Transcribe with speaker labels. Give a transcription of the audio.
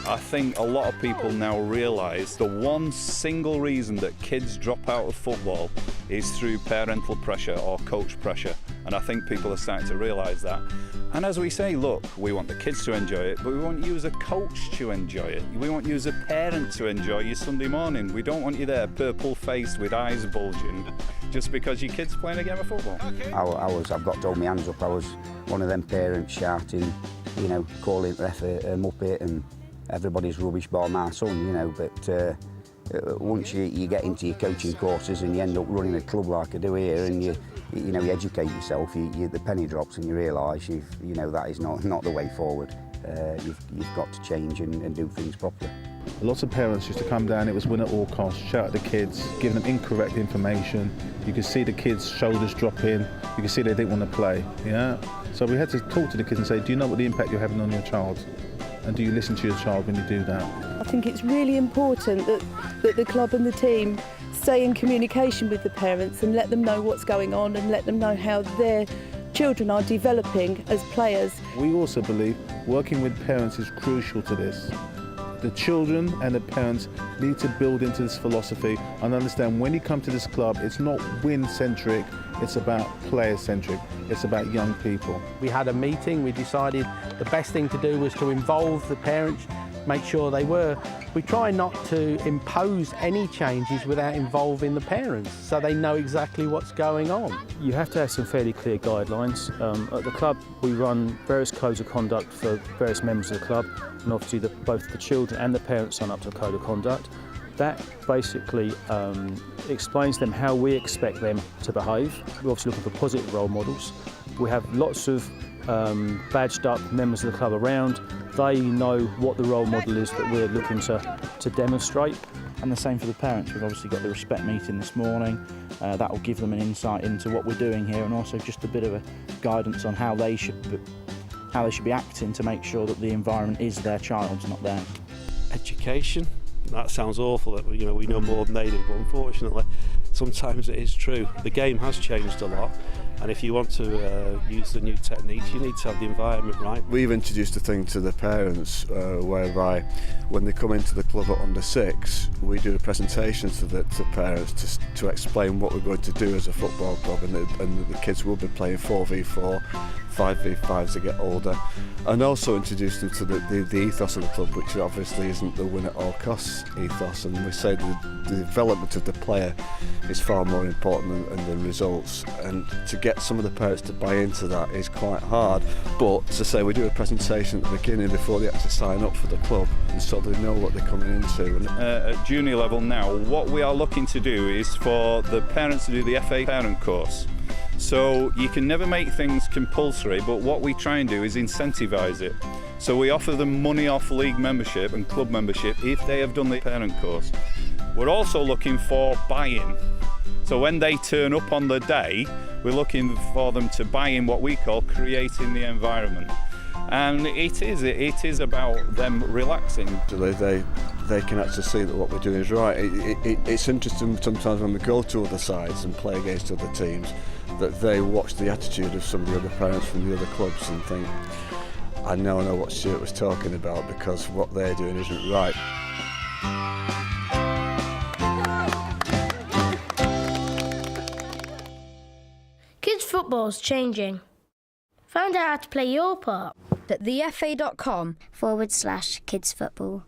Speaker 1: I think a lot of people now realise the one single reason that kids drop out of football is through parental pressure or coach pressure, and I think people are starting to realise that. And as we say, look, we want the kids to enjoy it, but we want you as a coach to enjoy it. We want you as a parent to enjoy your Sunday morning. We don't want you there purple-faced with eyes bulging just because your kid's playing a game of football.
Speaker 2: I've got to hold my hands up. I was one of them parents shouting, you know, calling the ref a muppet and everybody's rubbish bar my son, you know, but once you get into your coaching courses and you end up running a club like I do here and you educate yourself, the penny drops and you realise you know that is not the way forward. You've got to change and do things properly.
Speaker 3: Lots of parents used to come down, it was win at all costs, shout at the kids, give them incorrect information. You could see the kids' shoulders drop in, you could see they didn't want to play, yeah? So we had to talk to the kids and say, do you know what the impact you're having on your child? And do you listen to your child when you do that?
Speaker 4: I think it's really important that the club and the team stay in communication with the parents and let them know what's going on and let them know how their children are developing as players.
Speaker 3: We also believe working with parents is crucial to this. The children and the parents need to build into this philosophy and understand when you come to this club, it's not win-centric, it's about player-centric, it's about young people.
Speaker 5: We had a meeting, we decided the best thing to do was to involve the parents, make sure they were. We try not to impose any changes without involving the parents so they know exactly what's going on.
Speaker 6: You have to have some fairly clear guidelines. At the club we run various codes of conduct for various members of the club, and obviously both the children and the parents sign up to a code of conduct. That basically explains to them how we expect them to behave. We're obviously looking for positive role models. We have lots of badged up members of the club around. They know what the role model is that we're looking to demonstrate.
Speaker 7: And the same for the parents. We've obviously got the respect meeting this morning. That will give them an insight into what we're doing here and also just a bit of a guidance on how they should be acting to make sure that the environment is their child's, not theirs.
Speaker 8: Education. That sounds awful, that we know more than they do, but unfortunately sometimes it is true. The game has changed a lot, and if you want to use the new techniques, you need to have the environment right.
Speaker 9: We've introduced a thing to the parents whereby when they come into the club at under 6, we do a presentation to the parents to explain what we're going to do as a football club, and the kids will be playing 4v4, 5v5 as they get older, and also introduce them to the ethos of the club, which obviously isn't the win at all costs ethos, and we say the development of the player is far more important than results, and to get some of the parents to buy into that is quite hard. But to say we do a presentation at the beginning before they actually sign up for the club, and so they know what they're coming into.
Speaker 1: At junior level now, what we are looking to do is for the parents to do the FA parent course. So you can never make things compulsory, but what we try and do is incentivise it. So we offer them money off league membership and club membership if they have done the parent course. We're also looking for buy-in. So when they turn up on the day, we're looking for them to buy in what we call creating the environment. And it is about them relaxing.
Speaker 9: So they can actually see that what we're doing is right. It's interesting sometimes when we go to other sides and play against other teams, that they watch the attitude of some of the other parents from the other clubs and think, I now know what Stuart was talking about, because what they're doing isn't right.
Speaker 10: Kids football's changing. Find out how to play your part
Speaker 11: at thefa.com/kidsfootball.